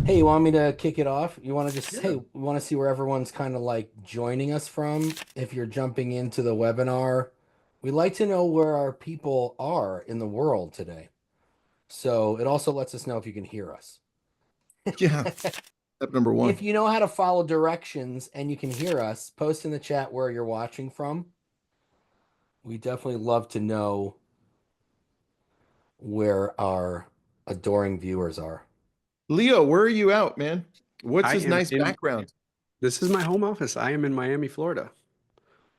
Hey, you want me to kick it off? You want to just, hey, Yeah. we want to see where everyone's kind of like joining us from. If you're jumping into the webinar, we'd like to know where our people are in the world today. So it also lets us know if you can hear us. Yeah. Step number If one. you know how to follow directions and you can hear us, post in the chat where you're watching from. We definitely love to know where our adoring viewers are. Leo, where are you out, man? What's I his am nice in, background? this is my home office. I am in Miami, Florida.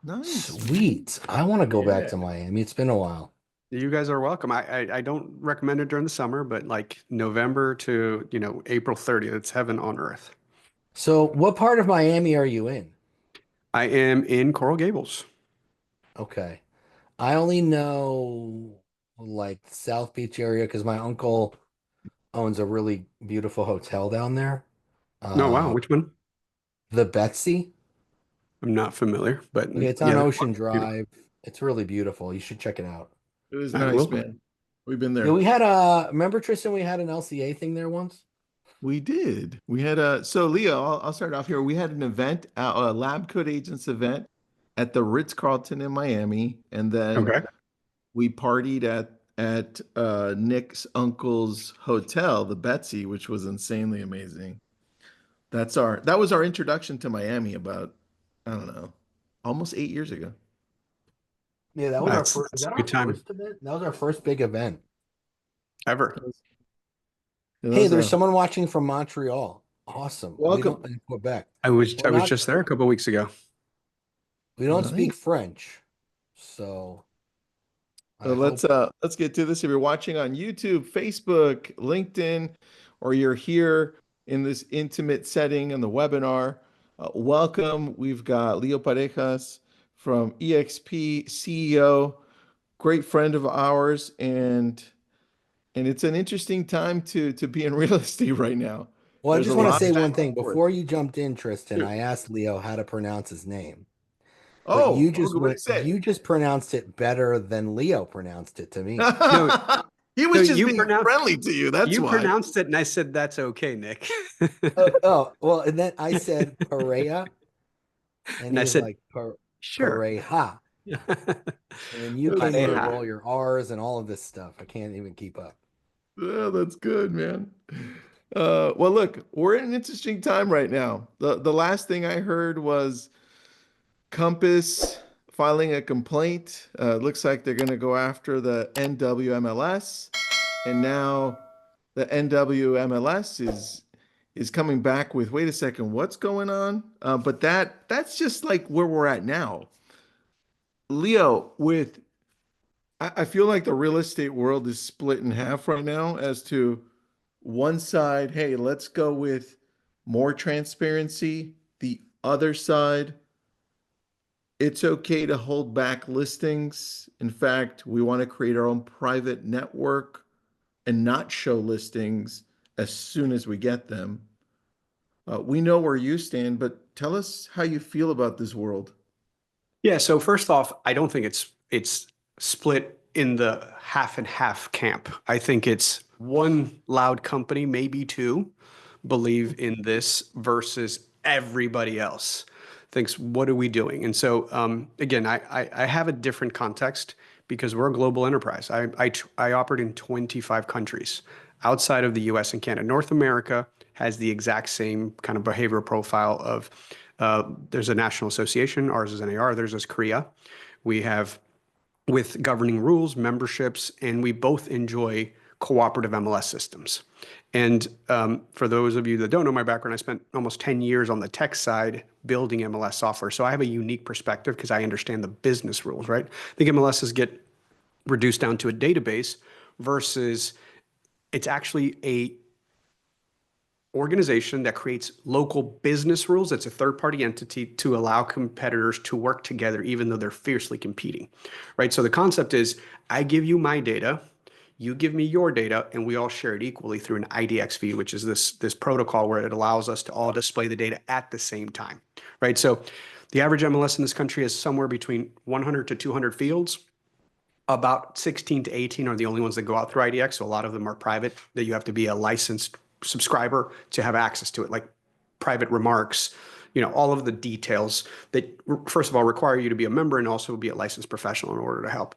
Nice. Sweet. I want to go back Yeah. to Miami. It's been a while. You guys are welcome. I don't recommend it during the summer, but like November to, April 30th, it's heaven on earth. So, what part of Miami are you in? I am in Coral Gables. Okay. I only know like South Beach area because my uncle owns a really beautiful hotel down there. Oh, wow. Uh, Which one? the Betsy. I'm not familiar, but Okay, it's on yeah, there's one. Ocean Beautiful. Drive. It's really beautiful. You should check it out. It was I will. nice, man. We've been Yeah, there. we had remember Tristan, we had an LCA thing there once. We did. We had so Leo, I'll start off here. We had an event, a Lab Code Agents event at the Ritz-Carlton in Miami, and then Okay. we partied at Nick's uncle's hotel, the Betsy, which was insanely amazing. That was our introduction to Miami about, I don't know, almost 8 years ago. Yeah, that was our That's first. Is that's a that our good time first event? That was our first big event. That ever. was, that Hey, was there's someone watching from Montreal. Awesome. We don't welcome. in Quebec. I was We're I was not. just there a couple weeks ago. We don't Nice. speak French, so I So hope. let's get to this. If you're watching on YouTube, Facebook, LinkedIn, or you're here in this intimate setting in the webinar, welcome. We've got Leo Parejas from eXp, CEO, great friend of ours, and it's an interesting time to be in real estate right now. Well, I There's a just want to lot say back one and thing forth. before you jumped in, Tristan. Shoot. I asked Leo how to pronounce his name, but Oh, okay, what did he say? you just pronounced it better than Leo pronounced it to me. No, He no, was just being friendly to you. That's you why. pronounced it, and I said that's okay, Nick. Well, and then I said Pareja, and And he I was said, like sure. Pareja, and then you came in with Pareja. all your R's and all of this stuff. I can't even keep up. Yeah, that's good, man. Well, look, we're in an interesting time right now. The last thing I heard was Compass filing a complaint. Looks like they're going to go after the NWMLS, and now the NWMLS is coming back with, wait a second, what's going on? But that's just like where we're at now. Leo, with I feel like the real estate world is split in half right now as to one side, hey, let's go with more transparency. The other side, it's okay to hold back listings. In fact, we want to create our own private network and not show listings as soon as we get them. We know where you stand, but tell us how you feel about this world. Yeah, so first off, I don't think it's split in the half and half camp. I think it's one loud company, maybe two, believe in this versus everybody else thinks, what are we doing? And so again, I have a different context because we're a global enterprise. I operate in 25 countries outside of the US and Canada. North America has the exact same kind of behavioral profile of there's a national association, ours is NAR, theirs is Korea. We have with governing rules, memberships, and we both enjoy cooperative MLS systems. And for those of you that don't know my background, I spent almost 10 years on the tech side building MLS software. So I have a unique perspective because I understand the business rules, right? I think MLSs get reduced down to a database versus it's actually a organization that creates local business rules. It's a third-party entity to allow competitors to work together, even though they're fiercely competing, right? So the concept is I give you my data, you give me your data, and we all share it equally through an IDXV, which is this protocol where it allows us to all display the data at the same time, right? So the average MLS in this country is somewhere between 100 to 200 fields. About 16 to 18 are the only ones that go out through IDX. So a lot of them are private that you have to be a licensed subscriber to have access to it, like private remarks, all of the details that, first of all, require you to be a member and also be a licensed professional in order to help.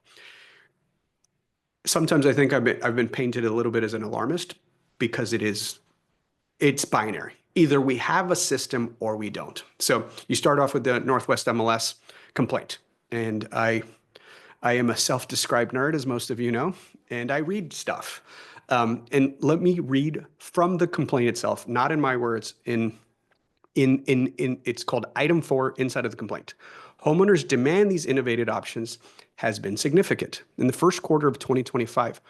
Sometimes I think I've been painted a little bit as an alarmist because it's binary. Either we have a system or we don't. So you start off with the Northwest MLS complaint, and I am a self-described nerd, as most of you know, and I read stuff. And let me read from the complaint itself, not in my words, in it's called item 4 inside of the complaint. Homeowners demand these innovative options has been significant. In the first quarter of 2025,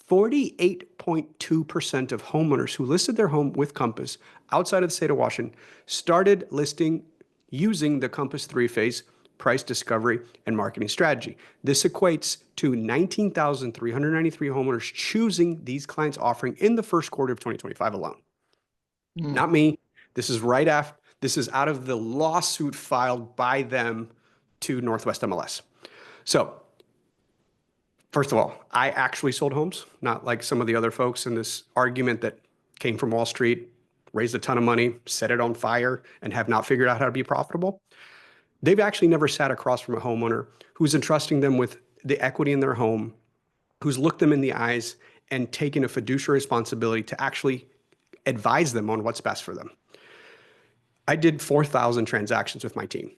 48.2% of homeowners who listed their home with Compass outside of the state of Washington started listing using the Compass 3-phase price discovery and marketing strategy. This equates to 19,393 homeowners choosing these clients offering in the first quarter of 2025 alone. Not me. This is this is out of the lawsuit filed by them to Northwest MLS. So first of all, I actually sold homes, not like some of the other folks in this argument that came from Wall Street, raised a ton of money, set it on fire, and have not figured out how to be profitable. They've actually never sat across from a homeowner who's entrusting them with the equity in their home, who's looked them in the eyes and taken a fiduciary responsibility to actually advise them on what's best for them. I did 4,000 transactions with my team.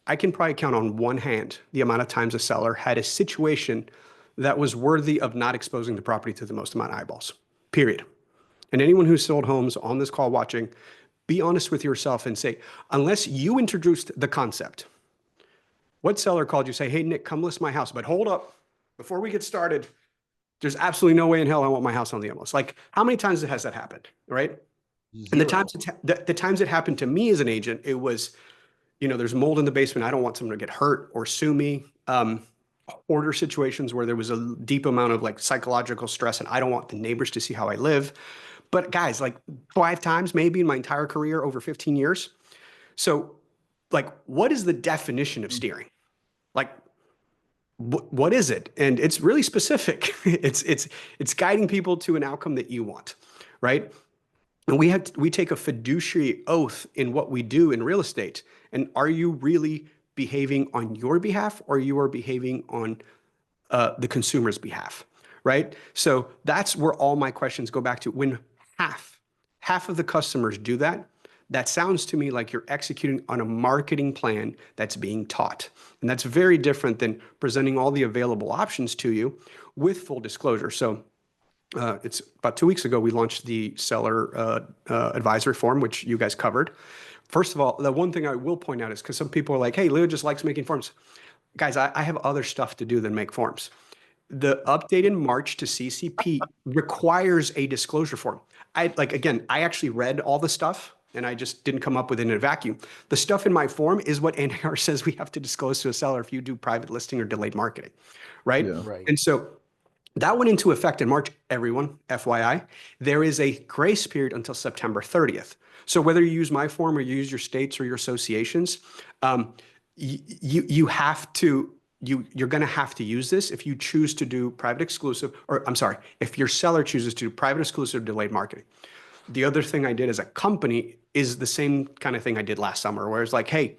I can probably count on one hand the amount of times a seller had a situation that was worthy of not exposing the property to the most amount of eyeballs, period. And anyone who's sold homes on this call watching, be honest with yourself and say, unless you introduced the concept, what seller called you say, hey, Nick, come list my house, but hold up, before we get started, there's absolutely no way in hell I want my house on the MLS. Like, how many times has that happened, right? Zero. And the times it happened to me as an agent, it was, there's mold in the basement. I don't want someone to get hurt or sue me. Order situations where there was a deep amount of like psychological stress and I don't want the neighbors to see how I live. But guys, like 5 times maybe in my entire career over 15 years. So like, what is the definition of steering? Like, what is it? And it's really specific. It's guiding people to an outcome that you want, right? And we take a fiduciary oath in what we do in real estate. And are you really behaving on your behalf, or you are behaving on the consumer's behalf, right? So that's where all my questions go back to. When half of the customers do that, that sounds to me like you're executing on a marketing plan that's being taught. And that's very different than presenting all the available options to you with full disclosure. So it's about 2 weeks ago, we launched the seller advisory form, which you guys covered. First of all, the one thing I will point out is because some people are like, hey, Leo just likes making forms. Guys, I have other stuff to do than make forms. The update in March to CCP requires a disclosure form. I actually read all the stuff and I just didn't come up with it in a vacuum. The stuff in my form is what NAR says we have to disclose to a seller if you do private listing or delayed marketing, right? Yeah. Right. And so that went into effect in March, everyone, FYI. There is a grace period until September 30th. So whether you use my form or you use your states or your associations, you're going to have to use this if you choose to do private exclusive, or I'm sorry, if your seller chooses to do private exclusive delayed marketing. The other thing I did as a company is the same kind of thing I did last summer, where it's like, hey,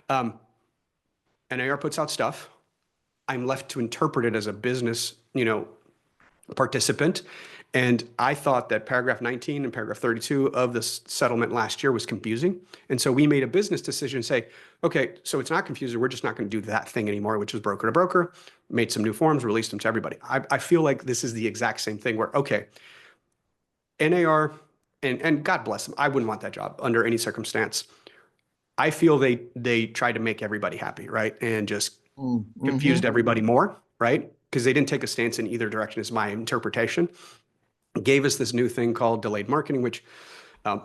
NAR puts out stuff. I'm left to interpret it as a business, participant. And I thought that paragraph 19 and paragraph 32 of the settlement last year was confusing. And so we made a business decision, say, okay, so it's not confusing. We're just not going to do that thing anymore, which is broker to broker, made some new forms, released them to everybody. I feel like this is the exact same thing where, okay, NAR, and God bless them, I wouldn't want that job under any circumstance. I feel they tried to make everybody happy, right? And just confused everybody more, right? Because they didn't take a stance in either direction is my interpretation. Gave us this new thing called delayed marketing, which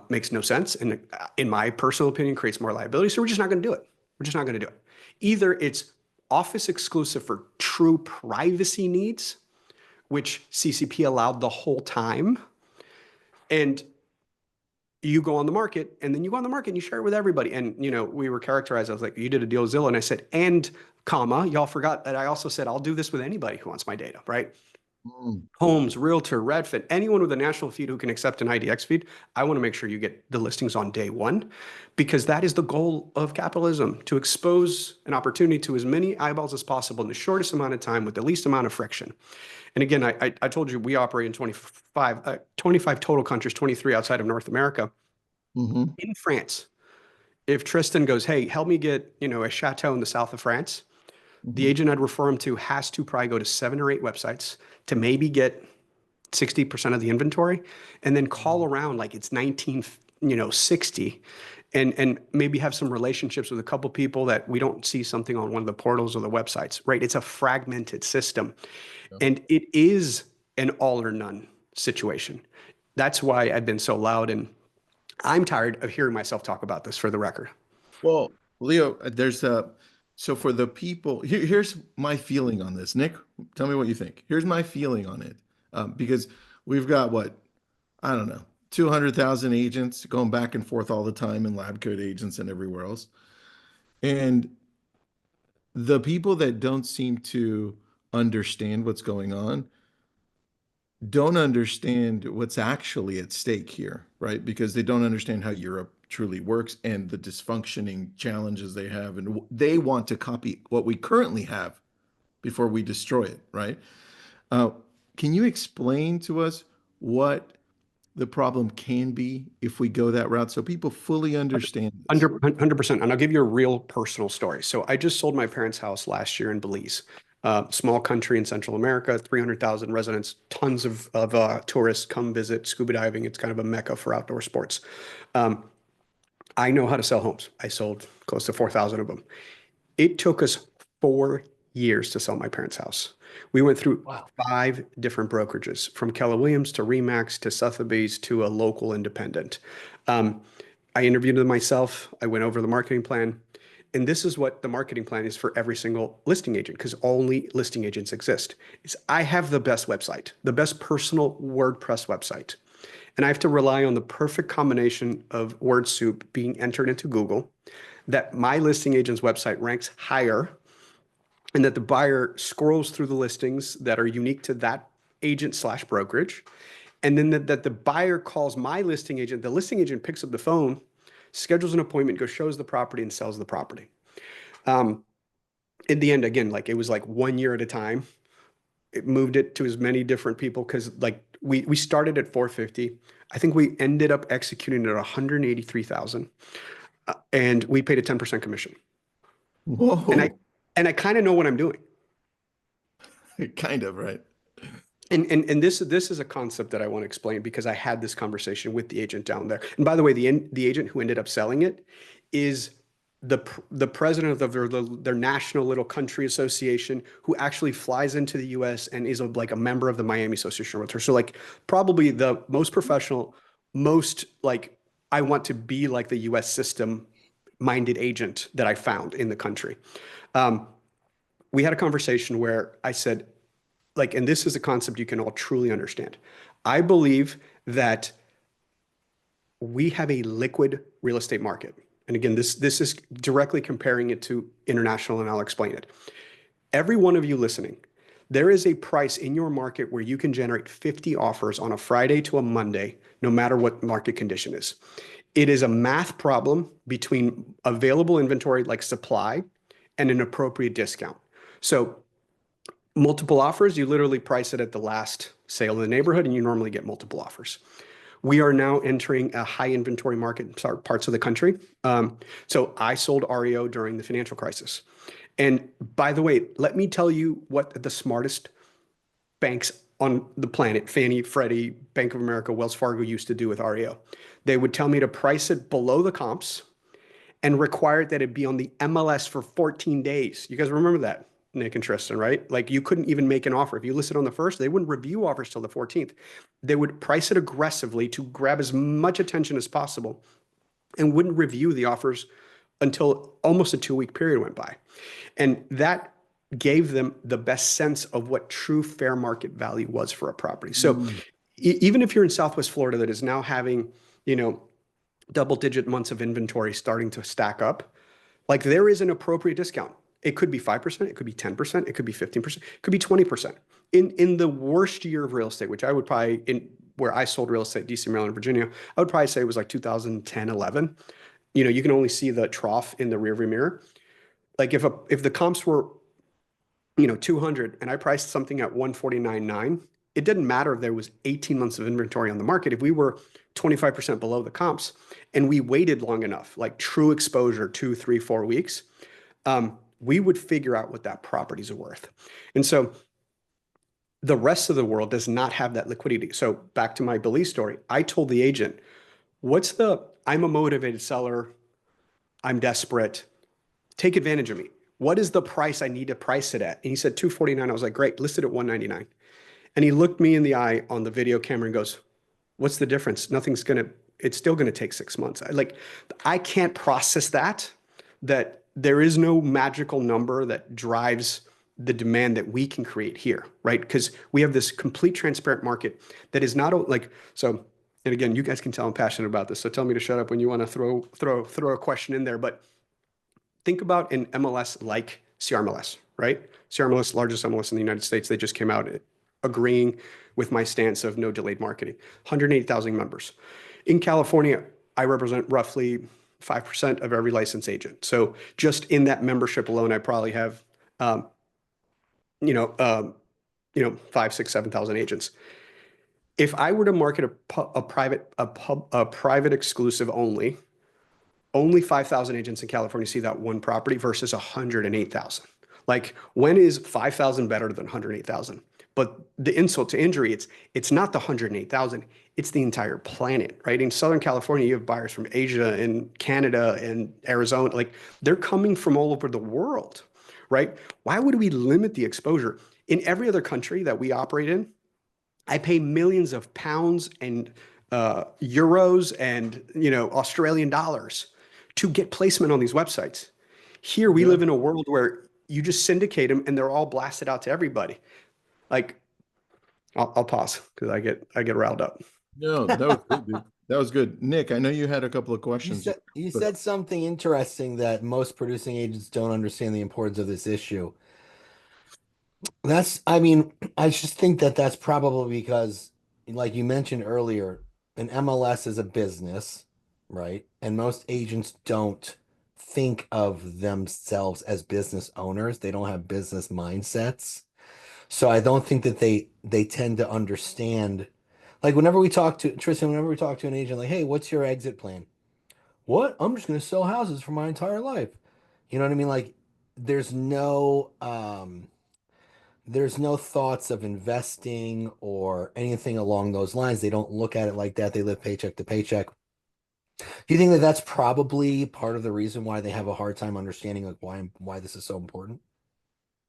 makes no sense. And in my personal opinion, creates more liability. So we're just not going to do it. We're just not going to do it. Either it's office exclusive for true privacy needs, which CCP allowed the whole time. And you go on the market, and then you go on the market and you share it with everybody. And, we were characterized. I was like, you did a deal with Zillow. And I said, and comma, y'all forgot that I also said, I'll do this with anybody who wants my data, right? Mm. Homes, Realtor, Redfin, anyone with a national feed who can accept an IDX feed, I want to make sure you get the listings on day one, because that is the goal of capitalism, to expose an opportunity to as many eyeballs as possible in the shortest amount of time with the least amount of friction. And again, I told you we operate in 25 total countries, 23 outside of North America. Hmm. In France, if Tristan goes, hey, help me get, a chateau in the south of France, the Hmm. agent I'd refer him to has to probably go to 7 or 8 websites to maybe get 60% of the inventory, and then call around like it's 1960, and maybe have some relationships with a couple people that we don't see something on one of the portals or the websites, right? It's a fragmented system, Yeah. and it is an all or none situation. That's why I've been so loud, and I'm tired of hearing myself talk about this, for the record. Well, Leo, there's a so for the people here's my feeling on this. Nick, tell me what you think. Here's my feeling on it, because we've got what I don't know, 200,000 agents going back and forth all the time, and lab coat agents and everywhere else. And the people that don't seem to understand what's going on don't understand what's actually at stake here, right? Because they don't understand how Europe truly works and the dysfunctioning challenges they have. And they want to copy what we currently have before we destroy it, right? Uh, can you explain to us what the problem can be if we go that route so people fully understand this? 100%. And I'll give you a real personal story. So I just sold my parents' house last year in Belize, small country in Central America, 300,000 residents, tons of tourists come visit, scuba diving. It's kind of a mecca for outdoor sports. Um, I know how to sell homes. I sold close to 4,000 of them. It took us 4 years to sell my parents' house. We went through Wow. 5 different brokerages, from Keller Williams to Remax to Sotheby's to a local independent. Um, I interviewed them myself. I went over the marketing plan. And this is what the marketing plan is for every single listing agent, because only listing agents exist. Is I have the best website, the best personal WordPress website. And I have to rely on the perfect combination of word soup being entered into Google, that my listing agent's website ranks higher, and that the buyer scrolls through the listings that are unique to that agent slash brokerage. And then that the buyer calls my listing agent, the listing agent picks up the phone, schedules an appointment, goes, shows the property, and sells the property. Um, in the end, again, like it was like 1 year at a time. It moved it to as many different people, because like we started at 450. I think we ended up executing at 183,000, and we paid a 10% commission. And I Whoa, and I kind of know what I'm doing. kind of, right? And this is a concept that I want to explain, because I had this conversation with the agent down there. And by the way, the agent who ended up selling it is the president of their national little country association, who actually flies into the U.S. and is like a member of the Miami Association of Realtors. So like probably the most professional, most like I want to be like the U.S. system minded agent that I found in the country. Um, we had a conversation where I said, like, and this is a concept you can all truly understand. I believe that we have a liquid real estate market. And again, this is directly comparing it to international, and I'll explain it. Every one of you listening, there is a price in your market where you can generate 50 offers on a Friday to a Monday, no matter what market condition is. It is a math problem between available inventory, like supply, and an appropriate discount. So multiple offers, you literally price it at the last sale in the neighborhood, and you normally get multiple offers. We are now entering a high inventory market in parts of the country. So I sold REO during the financial crisis. And by the way, let me tell you what the smartest banks on the planet, Fannie, Freddie, Bank of America, Wells Fargo, used to do with REO. They would tell me to price it below the comps and required that it be on the MLS for 14 days. You guys remember that, Nick and Tristan, right? Like you couldn't even make an offer. If you listed on the first, they wouldn't review offers till the 14th. They would price it aggressively to grab as much attention as possible, and wouldn't review the offers until almost a 2-week period went by. And that gave them the best sense of what true fair market value was for a property. So Mm. even if you're in Southwest Florida that is now having, double-digit months of inventory starting to stack up, like there is an appropriate discount. It could be 5%, it could be 10%, it could be 15%, it could be 20%. in the worst year of real estate, which I would probably in where I sold real estate, DC, Maryland, Virginia, I would probably say it was like 2010, 11. You can only see the trough in the rearview mirror. Like if the comps were 200 and I priced something at 149.9, it didn't matter if there was 18 months of inventory on the market. If we were 25% below the comps and we waited long enough, like true exposure, 2, 3, 4 weeks, we would figure out what that properties are worth. And so the rest of the world does not have that liquidity. So back to my belief story, I told the agent, I'm a motivated seller. I'm desperate. Take advantage of me. What is the price I need to price it at? And he said 249. I was like, great, listed at 199. And he looked me in the eye on the video camera and goes, what's the difference? It's still gonna take 6 months. I can't process that there is no magical number that drives the demand that we can create here, right? Because we have this complete transparent market that is not like, so, and again, you guys can tell I'm passionate about this. So tell me to shut up when you want to throw a question in there, but think about an MLS like CRMLS, right? CRMLS, largest MLS in the United States. They just came out agreeing with my stance of no delayed marketing. 180,000 members. In California, I represent roughly 5% of every licensed agent. So just in that membership alone, I probably have, 5, 6, 7,000 agents. If I were to market a private exclusive only 5,000 agents in California see that one property versus 108,000. Like, when is 5,000 better than 108,000? But the insult to injury, it's not the 108,000, it's the entire planet, right? In Southern California, you have buyers from Asia and Canada and Arizona. Like, they're coming from all over the world, right? Why would we limit the exposure? In every other country that we operate in, I pay millions of pounds and euros and Australian dollars to get placement on these websites. Here we live in a world where you just syndicate them and they're all blasted out to everybody. Like, I'll pause because I get riled up. No, that was good, dude. That was good. Nick, I know you had a couple of questions. You said something interesting that most producing agents don't understand the importance of this issue. I just think that that's probably because, like you mentioned earlier, an MLS is a business, right? And most agents don't think of themselves as business owners. They don't have business mindsets. So I don't think that they tend to understand. Like whenever we talk to Tristan, whenever we talk to an agent, like, hey, what's your exit plan? What? I'm just gonna sell houses for my entire life. You know what I mean? Like there's no thoughts of investing or anything along those lines. They don't look at it like that. They live paycheck to paycheck. Do you think that that's probably part of the reason why they have a hard time understanding like why this is so important?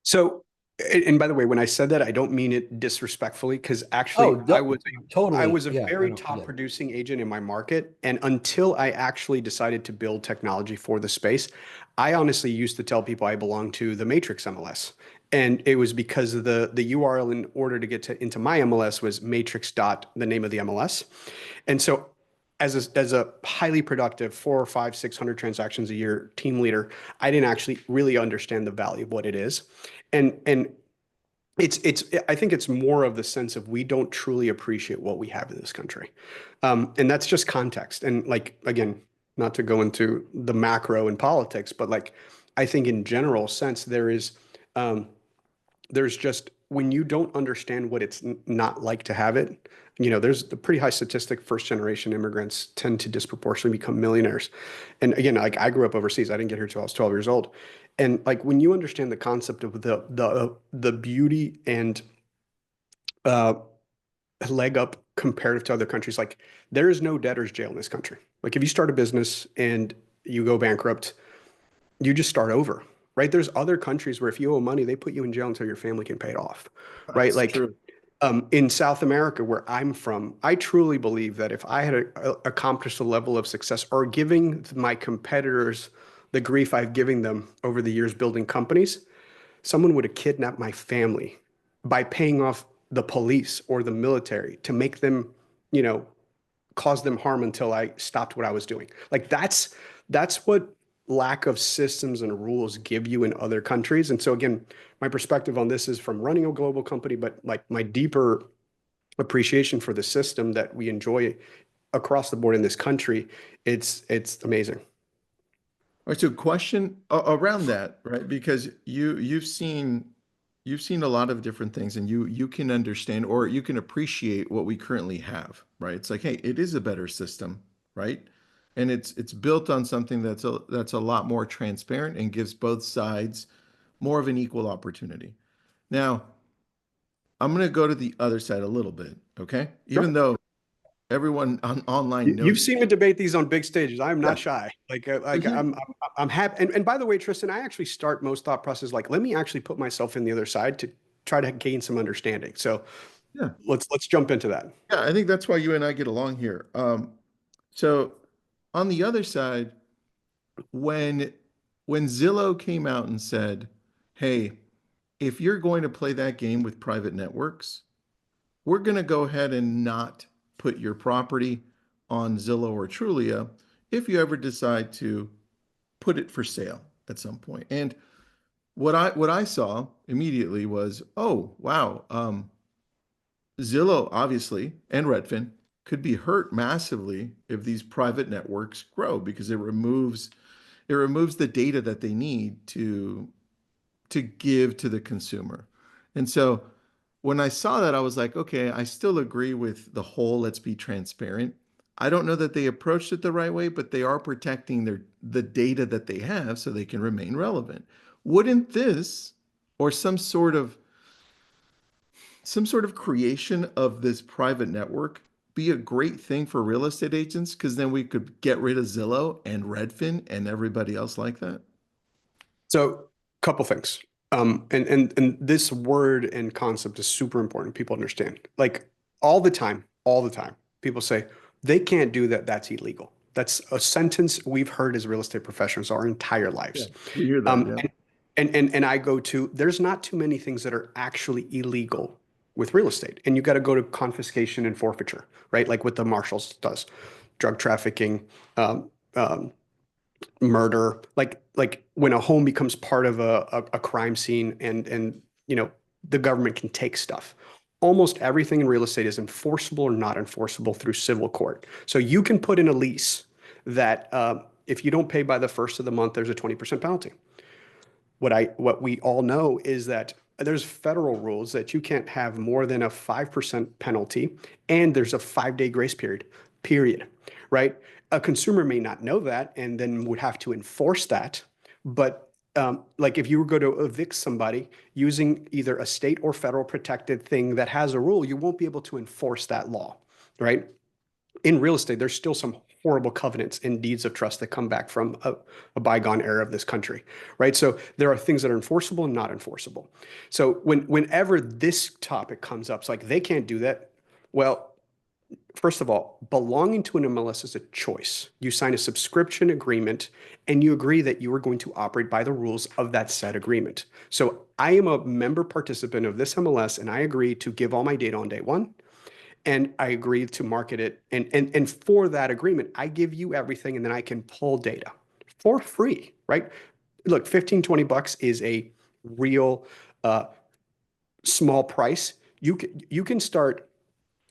So, and by the way, when I said that, I don't mean it disrespectfully, because actually Oh, I totally. was a Yeah, I very know. top Yeah. producing agent in my market. And until I actually decided to build technology for the space, I honestly used to tell people I belong to the Matrix MLS. And it was because of the URL in order to get into my MLS was matrix dot the name of the MLS. And so as a highly productive 4 or 5, 600 transactions a year team leader, I didn't actually really understand the value of what it is. And I think it's more of the sense of we don't truly appreciate what we have in this country. And that's just context. And like, again, not to go into the macro and politics, but like, I think in general sense, there's just when you don't understand what it's not like to have it, there's a pretty high statistic first generation immigrants tend to disproportionately become millionaires. And again, like I grew up overseas. I didn't get here till I was 12 years old. And like when you understand the concept of the beauty and uh leg up comparative to other countries, like there is no debtor's jail in this country. Like if you start a business and you go bankrupt, you just start over, right? There's other countries where if you owe money, they put you in jail until your family can pay it off, right? That's Like true. in South America, where I'm from, I truly believe that if I had accomplished a level of success or giving my competitors the grief I've given them over the years building companies, someone would have kidnapped my family by paying off the police or the military to make them, you know, cause them harm until I stopped what I was doing. Like that's what lack of systems and rules give you in other countries. And so again, my perspective on this is from running a global company, but like my deeper appreciation for the system that we enjoy across the board in this country. It's amazing. All right, so question around that, right? Because you've seen a lot of different things, and you can understand or you can appreciate what we currently have, right? It's like, hey, it is a better system, right? And it's built on something that's a lot more transparent and gives both sides more of an equal opportunity. Now, I'm going to go to the other side a little bit, okay? Even Sure. though everyone online You've knows. seen me debate these on big stages. I'm Yeah. not shy. Like, Mhm. I'm happy. And by the way, Tristan, I actually start most thought process like, let me actually put myself in the other side to try to gain some understanding. So Yeah. let's jump into that. Yeah, I think that's why you and I get along here. So on the other side, when when Zillow came out and said, "Hey, if you're going to play that game with private networks, we're going to go ahead and not put your property on Zillow or Trulia if you ever decide to put it for sale at some point." And what I saw immediately was, oh wow, Zillow obviously and Redfin could be hurt massively if these private networks grow because it removes the data that they need to give to the consumer. And so when I saw that, I was like, okay, I still agree with the whole let's be transparent. I don't know that they approached it the right way, but they are protecting the data that they have so they can remain relevant. Wouldn't this or some sort of creation of this private network be a great thing for real estate agents? Because then we could get rid of Zillow and Redfin and everybody else like that. So couple things. And this word and concept is super important. People understand. Like all the time, people say they can't do that. That's illegal. That's a sentence we've heard as real estate professionals our entire Yeah, lives. we hear that. Um, Yeah. and I go to, there's not too many things that are actually illegal with real estate. And you got to go to confiscation and forfeiture, right? Like what the marshals does, drug trafficking, um, um, murder, like when a home becomes part of a crime scene and the government can take stuff. Almost everything in real estate is enforceable or not enforceable through civil court. So you can put in a lease that if you don't pay by the first of the month, there's a 20% penalty. What we all know is that there's federal rules that you can't have more than a 5% penalty, and there's a 5-day grace period, right? A consumer may not know that and then would have to enforce that. But like if you were going to evict somebody using either a state or federal protected thing that has a rule, you won't be able to enforce that law, right? In real estate, there's still some horrible covenants and deeds of trust that come back from a bygone era of this country, right? So there are things that are enforceable and not enforceable. So whenever this topic comes up, it's like they can't do that. Well, first of all, belonging to an MLS is a choice. You sign a subscription agreement and you agree that you are going to operate by the rules of that said agreement. So I am a member participant of this MLS and I agree to give all my data on day one, and I agreed to market it. And for that agreement, I give you everything and then I can pull data for free, right? Look, 15, $20 is a real small price. You can start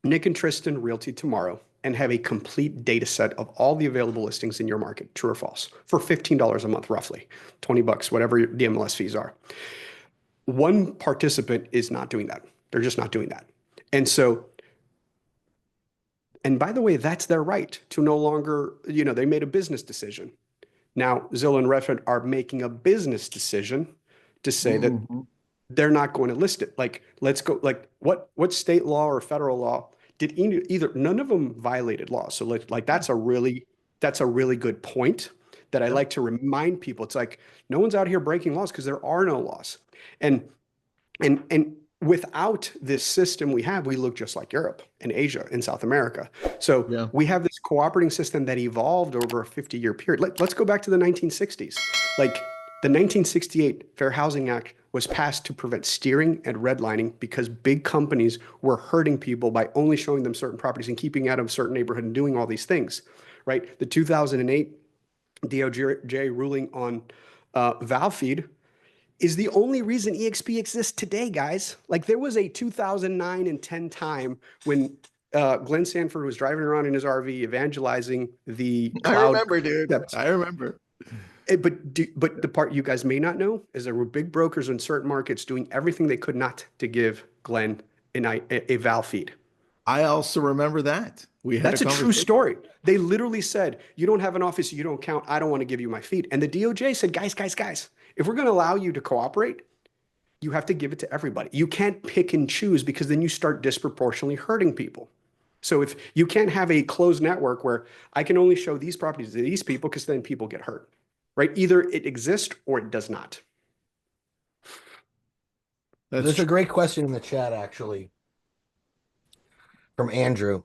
Nick and Tristan Realty tomorrow and have a complete data set of all the available listings in your market, true or false, for $15 a month, roughly, $20, whatever the MLS fees are. One participant is not doing that. They're just not doing that. And so And by the way, that's their right to no longer, they made a business decision. Now, Zillow and Redfin are making a business decision to say that Mhm. they're not going to list it. Like, let's go, like, what state law or federal law did either, none of them violated law. So like that's a really good point that I Yep. like to remind people. It's like, no one's out here breaking laws because there are no laws. And without this system we look just like Europe and Asia and South America. So Yeah. we have this cooperating system that evolved over a 50-year period. Let's go back to the 1960s. Like the 1968 Fair Housing Act was passed to prevent steering and redlining because big companies were hurting people by only showing them certain properties and keeping out of certain neighborhood and doing all these things, right? The 2008 DOJ ruling on valve feed is the only reason eXp exists today, guys. Like there was a 2009 and 10 time when Glenn Sanford was driving around in his RV evangelizing the I cloud remember, dude. concept. I remember. But the part you guys may not know is there were big brokers in certain markets doing everything they could not to give Glenn a valve feed. I also remember that. We had That's a true story. They literally said, you don't have an office, you don't count, I don't want to give you my feed. And the DOJ said, guys, if we're going to allow you to cooperate, you have to give it to everybody. You can't pick and choose because then you start disproportionately hurting people. So if you can't have a closed network where I can only show these properties to these people because then people get hurt, right? Either it exists or it does not. There's a great question in the chat, actually, from Andrew.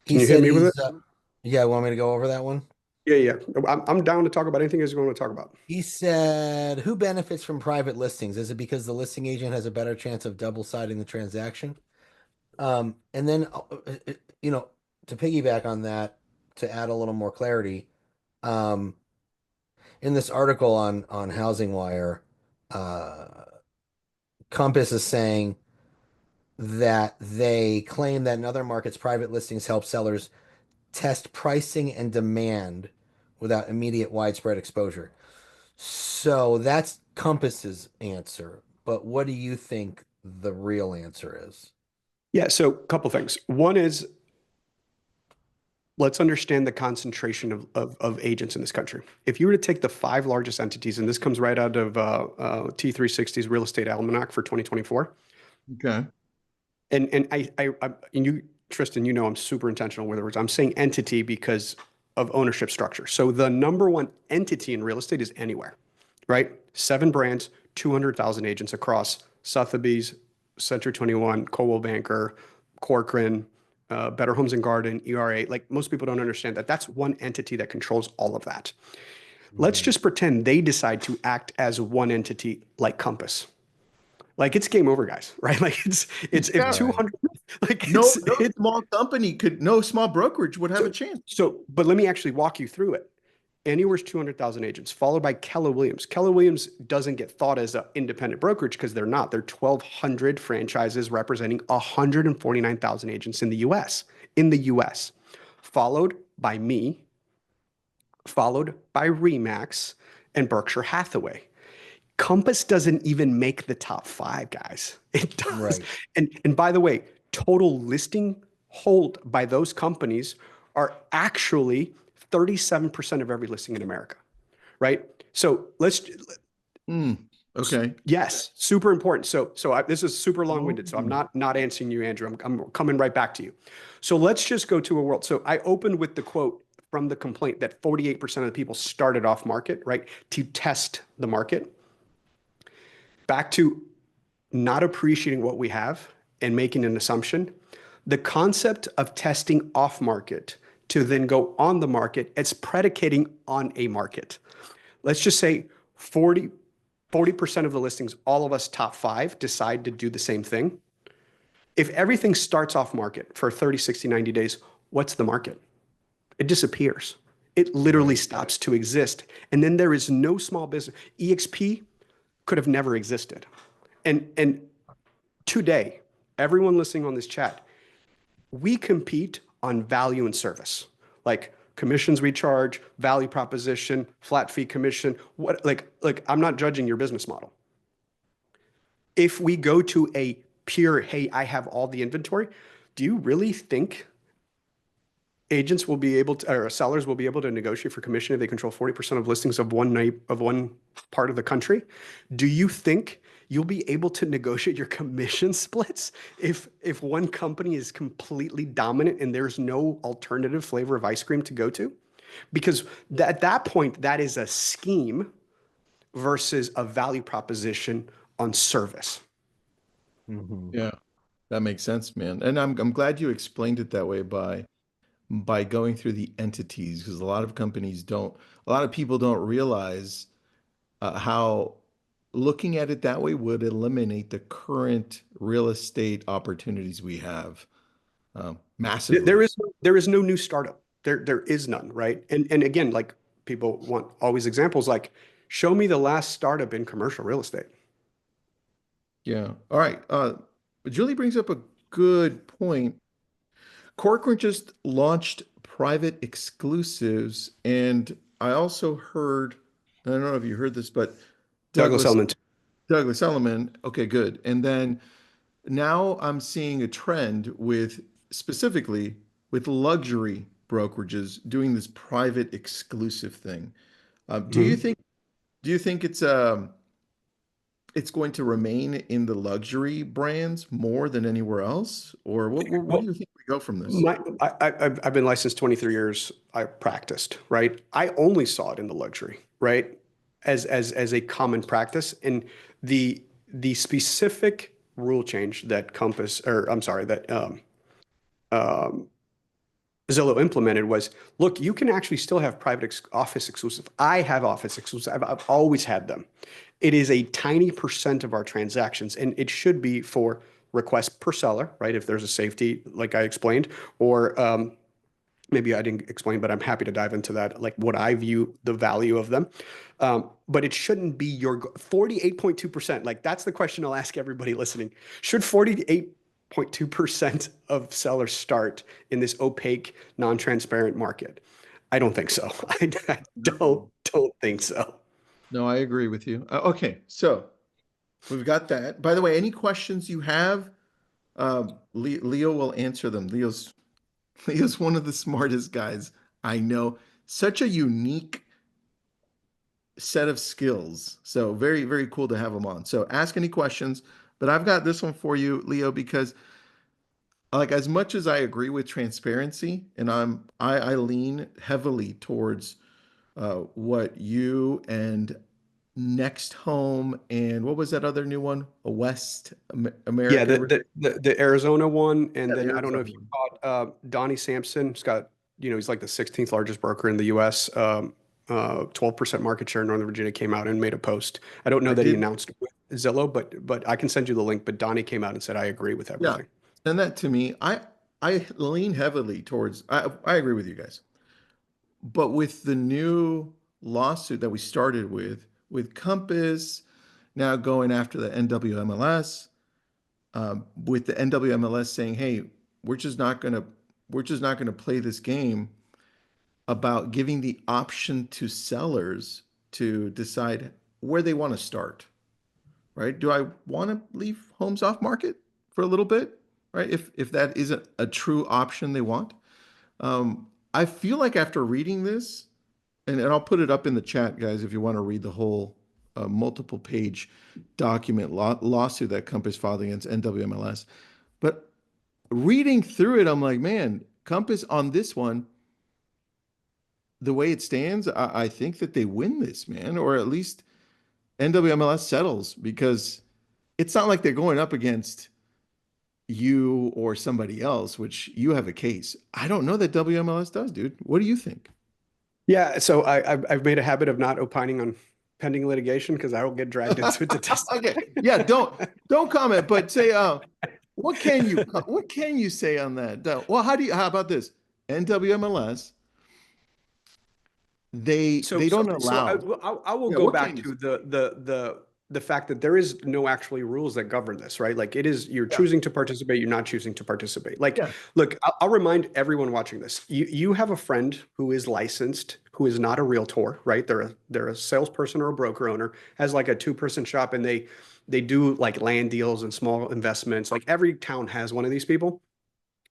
He Can you hit said me with he's, it? yeah, want me to go over that one? Yeah. I'm down to talk about anything you want to talk about. He said, who benefits from private listings? Is it because the listing agent has a better chance of double-siding the transaction? And then, to piggyback on that, to add a little more clarity, in this article on Housing Wire, Compass is saying that they claim that in other markets, private listings help sellers test pricing and demand without immediate widespread exposure. So that's Compass's answer. But what do you think the real answer is? Yeah, so a couple things. One is let's understand the concentration of agents in this country. If you were to take the 5 largest entities, and this comes right out of T360's Real Estate Almanac for 2024. Okay. And you, Tristan, I'm super intentional with the words. I'm saying entity because of ownership structure. So the number one entity in real estate is Anywhere, right? 7 brands, 200,000 agents across Sotheby's, Century 21, Coldwell Banker, Corcoran, Better Homes and Garden, ERA. Like most people don't understand that that's one entity that controls all of that. Let's just pretend they decide to act as one entity like Compass. Like it's game over, guys, right? Like it's Yeah. if 200, like No small company no small brokerage would have a chance. But let me actually walk you through it. Anywhere's 200,000 agents, followed by Keller Williams. Keller Williams doesn't get thought as an independent brokerage because they're not. They're 1,200 franchises representing 149,000 agents in the U.S. Followed by me, followed by Remax and Berkshire Hathaway. Compass doesn't even make the top 5, guys. It does. Right. And by the way, total listing hold by those companies are actually 37% of every listing in America, right? So let's. Okay. Yes, super important. So this is super long-winded. So I'm not answering you, Andrew. I'm coming right back to you. So let's just go to a world. So I opened with the quote from the complaint that 48% of the people started off market, right, to test the market. Back to not appreciating what we have and making an assumption. The concept of testing off market to then go on the market, it's predicating on a market. Let's just say 40% of the listings, all of us top 5 decide to do the same thing. If everything starts off market for 30, 60, 90 days, what's the market? It disappears. It literally stops to exist. And then there is no small business. eXp could have never existed. And today, everyone listening on this chat, we compete on value and service, like commissions we charge, value proposition, flat fee commission. Like I'm not judging your business model. If we go to a pure, hey, I have all the inventory, do you really think agents will be able to, or sellers will be able to negotiate for commission if they control 40% of listings of one part of the country? Do you think you'll be able to negotiate your commission splits if one company is completely dominant and there's no alternative flavor of ice cream to go to? Because at that point, that is a scheme versus a value proposition on service. Yeah, that makes sense, man. And I'm glad you explained it that way by going through the entities, because a lot of people don't realize how looking at it that way would eliminate the current real estate opportunities we have massively. There is no new startup. There is none, right? And again, like people want always examples like, show me the last startup in commercial real estate. Yeah. All right. Julie brings up a good point. Corcoran just launched private exclusives, and I also heard, I don't know if you heard this, but Douglas Douglas Elliman. Douglas Elliman. Okay, good. And then now I'm seeing a trend with specifically with luxury brokerages doing this private exclusive thing. Do you think it's going to remain in the luxury brands more than anywhere else, or where do Well, you think we go from this? I've been licensed 23 years. I practiced, right? I only saw it in the luxury, right? As a common practice. And the specific rule change that Compass, or I'm sorry, that um, Zillow implemented was, look, you can actually still have private office exclusive. I have office exclusive. I've always had them. It is a tiny percent of our transactions, and it should be for requests per seller, right? If there's a safety, like I explained, or maybe I didn't explain, but I'm happy to dive into that, like what I view the value of them. But it shouldn't be your 48.2%. Like that's the question I'll ask everybody listening. Should 48.2% of sellers start in this opaque, non-transparent market? I don't think so. I don't think so. No, I agree with you. Okay, so we've got that. By the way, any questions you have, Leo will answer them. Leo's one of the smartest guys I know. Such a unique set of skills. So very, very cool to have him on. So ask any questions, but I've got this one for you, Leo, because like as much as I agree with transparency, and I lean heavily towards what you and Next Home and what was that other new one? A West Yeah, American. the Arizona one, and Yeah, the then I don't know Arizona if you one. caught Donnie Sampson. He's got, he's like the 16th largest broker in the U.S. 12% market share in Northern Virginia, came out and made a post. I don't know I that he did. announced with Zillow, but I can send you the link. But Donnie came out and said, I agree with Yeah, everything. send that to me. I lean heavily towards. I agree with you guys, but with the new lawsuit that we started with Compass now going after the NWMLS, with the NWMLS saying, "Hey, we're just not gonna we're just not gonna play this game about giving the option to sellers to decide where they want to start." Right? Do I want to leave homes off market for a little bit? Right? If that isn't a true option they want. I feel like after reading this, and I'll put it up in the chat, guys, if you want to read the whole multiple page document lawsuit that Compass filed against NWMLS. But reading through it, I'm like, man, Compass on this one, the way it stands, I think that they win this, man, or at least NWMLS settles because it's not like they're going up against you or somebody else, which you have a case. I don't know that WMLS does, dude. What do you think? Yeah, so I've made a habit of not opining on pending litigation because I will get dragged into it to testify. Okay. Yeah, don't comment, but say what can you say on that? Well, how about this? NWMLS, they don't allow. I will Yeah, go what can back you to say? the fact that there is no actually rules that govern this, right? Like it is, you're Yeah, choosing to participate, you're not choosing to participate. Like, yeah. look, I'll remind everyone watching this. You have a friend who is licensed, who is not a realtor, right? They're a salesperson or a broker owner, has like a two-person shop, and they do like land deals and small investments. Like every town has one of these people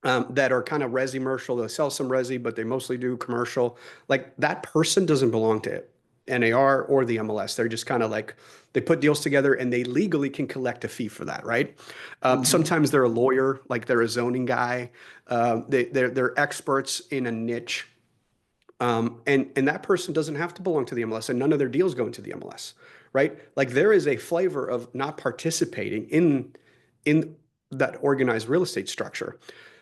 that are kind of resi-mercial. They'll sell some resi, but they mostly do commercial. Like that person doesn't belong to NAR or the MLS. They're just kind of like, they put deals together and they legally can collect a fee for that, right? Mhm. Sometimes they're a lawyer, like they're a zoning guy. They're experts in a niche. And that person doesn't have to belong to the MLS, and none of their deals go into the MLS, right? Like there is a flavor of not participating in that organized real estate structure.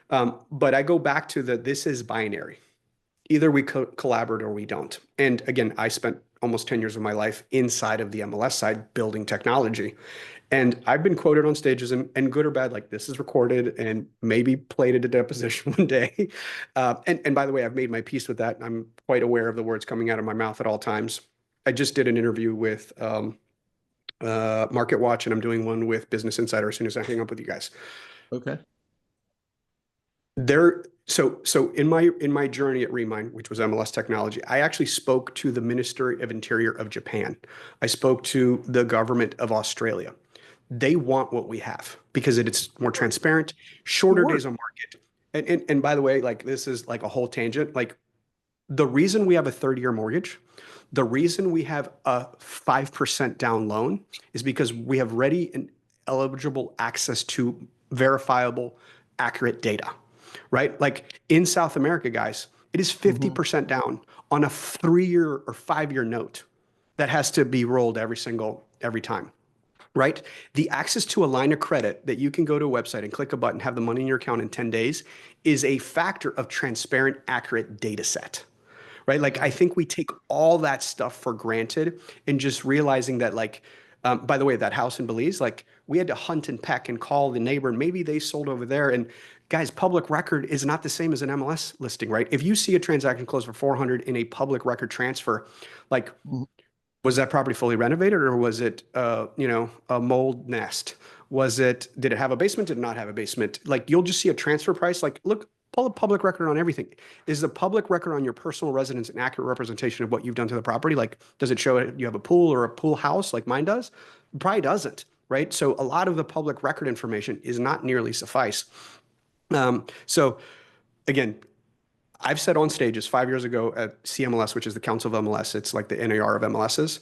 But I go back to this is binary. Either we collaborate or we don't. And again, I spent almost 10 years of my life inside of the MLS side building technology. And I've been quoted on stages and good or bad, like this is recorded and maybe played at a deposition one day. And by the way, I've made my peace with that. I'm quite aware of the words coming out of my mouth at all times. I just did an interview with Market Watch, and I'm doing one with Business Insider as soon as I hang up with you guys. Okay. So in my journey at Remind, which was MLS technology, I actually spoke to the Ministry of Interior of Japan. I spoke to the government of Australia. They want what we have because it's more transparent, shorter days on market. And by the way, like this is like a whole tangent. Like the reason we have a 30-year mortgage, the reason we have a 5% down loan is because we have ready and eligible access to verifiable, accurate data, right? Like in South America, guys, it is 50% down on a 3-year or 5-year note that has to be rolled every time. Right? The access to a line of credit that you can go to a website and click a button, have the money in your account in 10 days is a factor of transparent, accurate data set. Right? Like I think we take all that stuff for granted and just realizing that like, by the way, that house in Belize, like we had to hunt and peck and call the neighbor and maybe they sold over there. And guys, public record is not the same as an MLS listing, right? If you see a transaction close for 400 in a public record transfer, like was that property fully renovated or was it, a mold nest? Did it have a basement? Did it not have a basement? Like you'll just see a transfer price. Like look, pull a public record on everything. Is the public record on your personal residence an accurate representation of what you've done to the property? Like, does it show you have a pool or a pool house like mine does? It probably doesn't, right? So a lot of the public record information is not nearly suffice. So again, I've said on stages 5 years ago at CMLS, which is the Council of MLS, it's like the NAR of MLSs.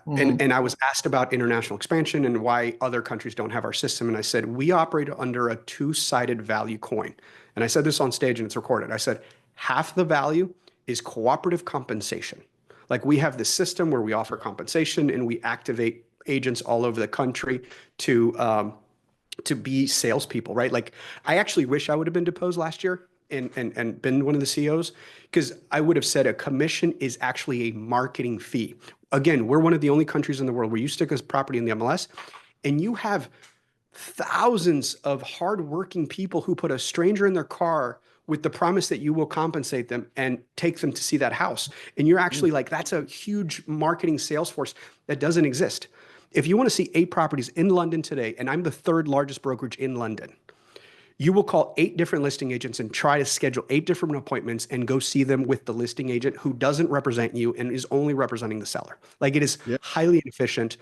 And I was asked about international expansion and why other countries don't have our system. And I said, we operate under a two-sided value coin. And I said this on stage and it's recorded. I said, half the value is cooperative compensation. Like we have this system where we offer compensation and we activate agents all over the country to be salespeople, right? Like I actually wish I would have been deposed last year and been one of the CEOs because I would have said a commission is actually a marketing fee. Again, we're one of the only countries in the world where you stick a property in the MLS and you have thousands of hardworking people who put a stranger in their car with the promise that you will compensate them and take them to see that house. And you're actually like, that's a huge marketing sales force that doesn't exist. If you want to see 8 properties in London today, and I'm the 3rd largest brokerage in London, you will call 8 different listing agents and try to schedule 8 different appointments and go see them with the listing agent who doesn't represent you and is only representing the seller. Like it is highly inefficient.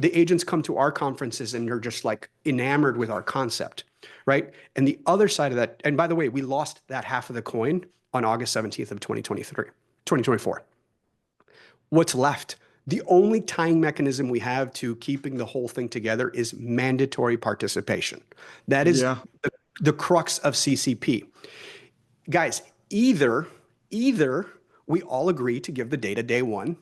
The agents come to our conferences and they're just like enamored with our concept, right? And the other side of that, and by the way, we lost that half of the coin on August 17th of 2024. What's left? The only tying mechanism we have to keeping the whole thing together is mandatory participation. That is the crux of CCP. Guys, either we all agree to give the data day one,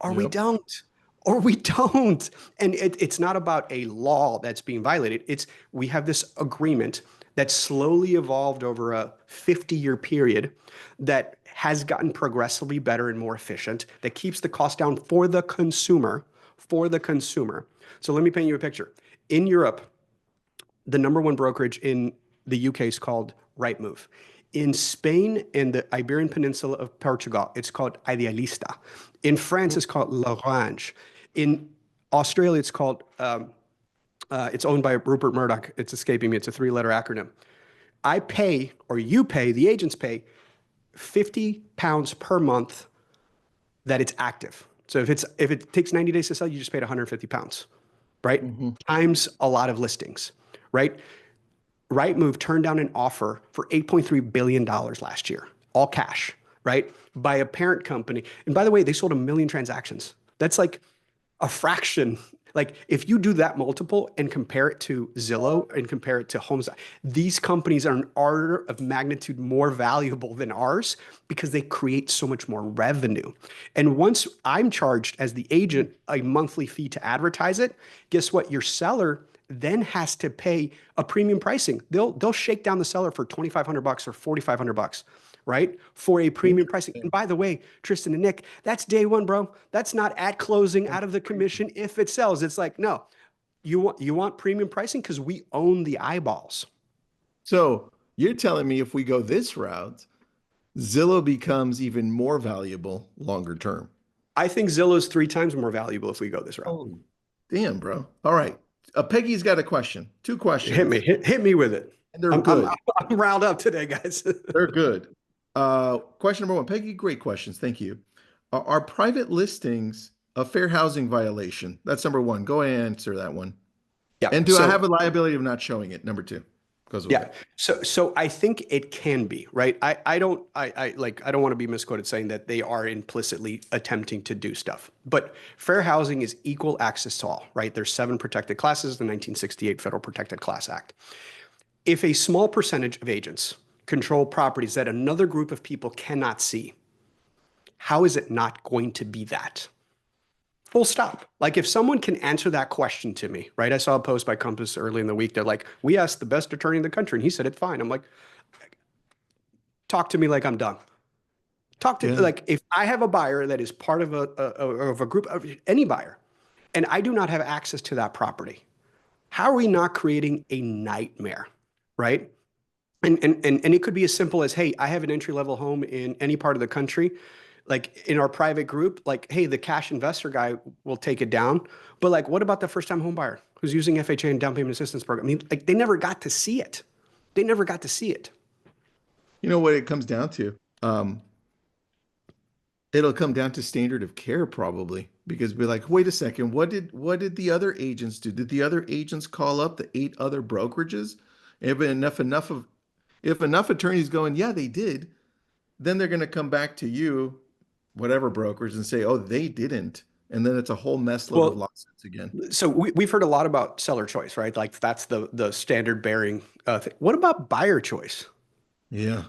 or we don't. Or we don't. And it's not about a law that's being violated. We have this agreement that slowly evolved over a 50-year period that has gotten progressively better and more efficient, that keeps the cost down for the consumer, So let me paint you a picture. In Europe, the #1 brokerage in the UK is called Rightmove. In Spain and the Iberian Peninsula of Portugal, it's called Idealista. In France, it's called L'Orange. In Australia, it's called, it's owned by Rupert Murdoch. It's escaping me. It's a 3-letter acronym. I pay, or you pay, the agents pay £50 per month that it's active. So if it takes 90 days to sell, you just paid £150, right? Times a lot of listings, right? Rightmove turned down an offer for $8.3 billion last year, all cash, right? By a parent company. And by the way, they sold 1 million transactions. That's like a fraction. Like if you do that multiple and compare it to Zillow and compare it to Homes, these companies are an order of magnitude more valuable than ours because they create so much more revenue. And once I'm charged as the agent a monthly fee to advertise it, guess what? Your seller then has to pay a premium pricing. They'll shake down the seller for $2,500 or $4,500, right? For a premium pricing. And by the way, Tristan and Nick, that's day one, bro. That's not at closing out of the commission if it sells. It's like, no, You want premium pricing because we own the eyeballs. So you're telling me if we go this route, Zillow becomes even more valuable longer term. I think Zillow's 3 times more valuable if we go this route. Oh, damn, bro. All right. Peggy's got a question. Two Hit me, questions, hit me with it. and they're I'm, I'm, good. I'm riled up today, guys. They're good. Question number one, Peggy, great questions. Thank you. Are private listings a fair housing violation? That's number one. Go ahead and answer that one. Yeah. And do I have a liability of not showing it? Number two goes with Yeah. it. So I think it can be, right? I don't want to be misquoted saying that they are implicitly attempting to do stuff. But fair housing is equal access to all, right? There's 7 protected classes, the 1968 Federal Protected Class Act. If a small percentage of agents control properties that another group of people cannot see, how is it not going to be that? Full stop. Like if someone can answer that question to me, right? I saw a post by Compass early in the week. They're like, we asked the best attorney in the country and he said it's fine. I'm like, talk to me like I'm done. Talk to like if I have a buyer that is part of a group of any buyer and I do not have access to that property, how are we not creating a nightmare, right? And it could be as simple as, hey, I have an entry-level home in any part of the country. Like in our private group, like, hey, the cash investor guy will take it down. But like, what about the first-time home buyer who's using FHA and down payment assistance program? I mean, like they never got to see it. They never got to see it. You know what it comes down to? It'll come down to standard of care probably because be like, wait a second, what did the other agents do? Did the other agents call up the 8 other brokerages? If enough attorneys going, yeah, they did, then they're going to come back to you, whatever brokers, and say, oh, they didn't. And then it's a whole mess load of Well, lawsuits again. so we've heard a lot about seller choice, right? Like that's the standard bearing thing. What about buyer choice? Yeah.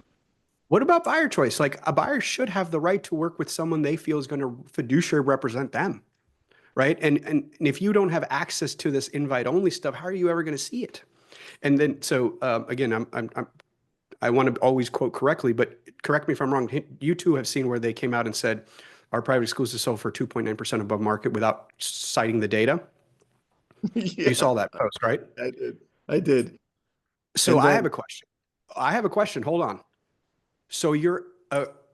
What about buyer choice? Like a buyer should have the right to work with someone they feel is going to fiduciary represent them, right? And if you don't have access to this invite only stuff, how are you ever going to see it? And then so again, I want to always quote correctly, but correct me if I'm wrong. You two have seen where they came out and said our private exclusive sold for 2.9% above market without citing the data. Yeah, You saw that post, right? I did. I did. So And I have then a question. I have a question. Hold on. So you're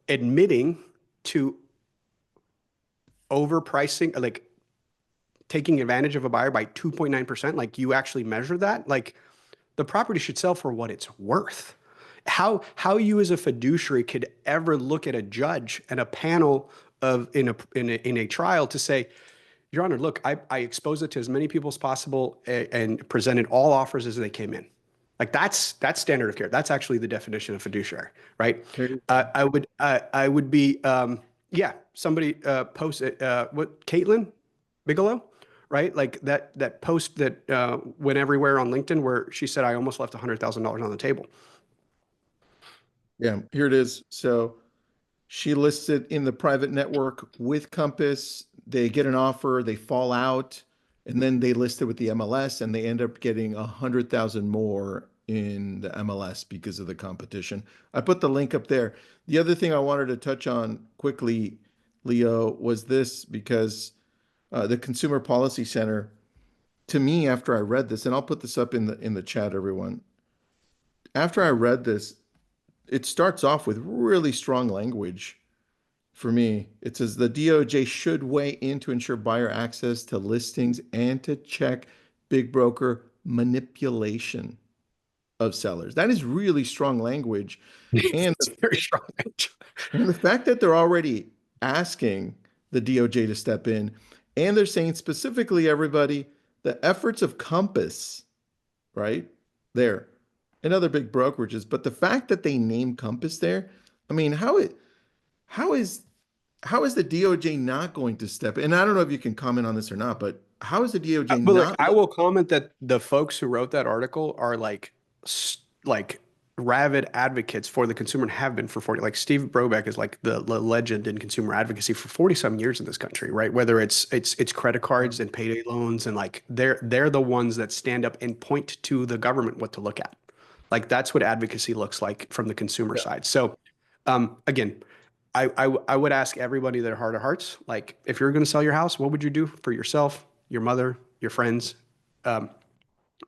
admitting to overpricing, like taking advantage of a buyer by 2.9%? Like you actually measure that? Like the property should sell for what it's worth. How you as a fiduciary could ever look at a judge and a panel of in a trial to say, Your Honor, look, I exposed it to as many people as possible and presented all offers as they came in. Like that's standard of care. That's actually the definition of fiduciary, right? I would be yeah. Somebody posted what Caitlin Bigelow, right? Like that post that went everywhere on LinkedIn where she said I almost left $100,000 on the table. yeah, here it is. So she lists it in the private network with Compass. They get an offer, they fall out, and then they list it with the MLS, and they end up getting 100,000 more in the MLS because of the competition. I put the link up there. The other thing I wanted to touch on quickly, Leo, was this because the Consumer Policy Center, to me, after I read this, and I'll put this up in the chat, everyone. After I read this, it starts off with really strong language for me. It says the DOJ should weigh in to ensure buyer access to listings and to check big broker manipulation of sellers. That is really strong language. And, It's very strong. and the fact that they're already asking the DOJ to step in, and they're saying specifically, everybody, the efforts of Compass, right? There, and other big brokerages, but the fact that they name Compass there, I mean, how is the DOJ not going to step in? And I don't know if you can comment on this or not, but how is the DOJ But like, not? I will comment that the folks who wrote that article are like rabid advocates for the consumer and have been for 40. Like Steve Brobeck is like the legend in consumer advocacy for 40 some years in this country, right? Whether it's credit cards and payday loans, and like they're the ones that stand up and point to the government what to look at. Like that's what advocacy looks like from the consumer side. So again, I would ask everybody their heart of hearts, like if you're going to sell your house, what would you do for yourself, your mother, your friends,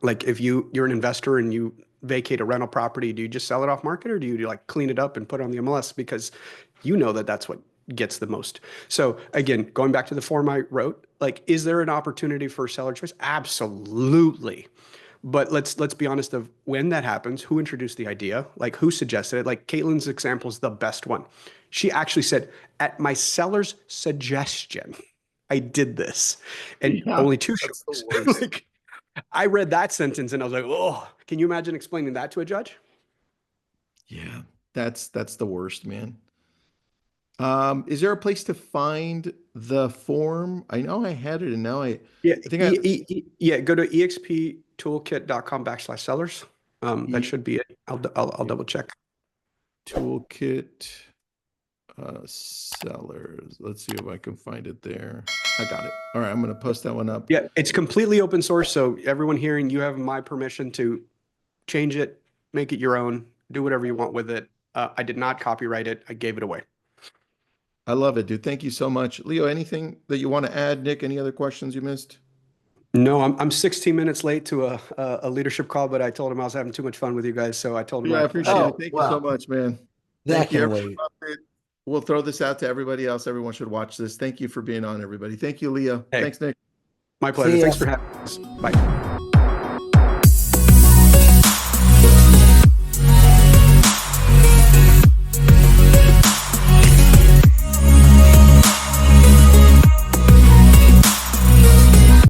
Like if you're an investor and you vacate a rental property, do you just sell it off market or do you like clean it up and put it on the MLS? Because you know that that's what gets the most. So again, going back to the form I wrote, like, is there an opportunity for seller choice? Absolutely. But let's be honest of when that happens, who introduced the idea, like who suggested it. Like Caitlin's example is the best one. She actually said, at my seller's suggestion, I did this. And Yeah, only two that's the showings. worst. Like, I read that sentence and I was like, oh, can you imagine explaining that to a judge? Yeah, that's the worst, man. Is there a place to find the form? I know I had it, and now I Yeah, think I yeah. Go to exptoolkit.com/sellers. That should be it. I'll double check. toolkit sellers. Let's see if I can find it there. I got it. All right, I'm going to post that one up. Yeah, it's completely open source. So everyone hearing, you have my permission to change it, make it your own, do whatever you want with it. I did not copyright it. I gave it away. I love it, dude. Thank you so much. Leo, anything that you want to add? Nick, any other questions you missed? No, I'm 16 minutes late to a leadership call, but I told him I was having too much fun with you guys. So I told him. Yeah, I appreciate Oh, it. Thank you wow. so much, man. That Thank you. can Everyone wait. loved it. We'll throw this out to everybody else. Everyone should watch this. Thank you for being on, everybody. Thank you, Leo. Hey. Thanks, Nick. My pleasure. See ya. Thanks for having us. Bye.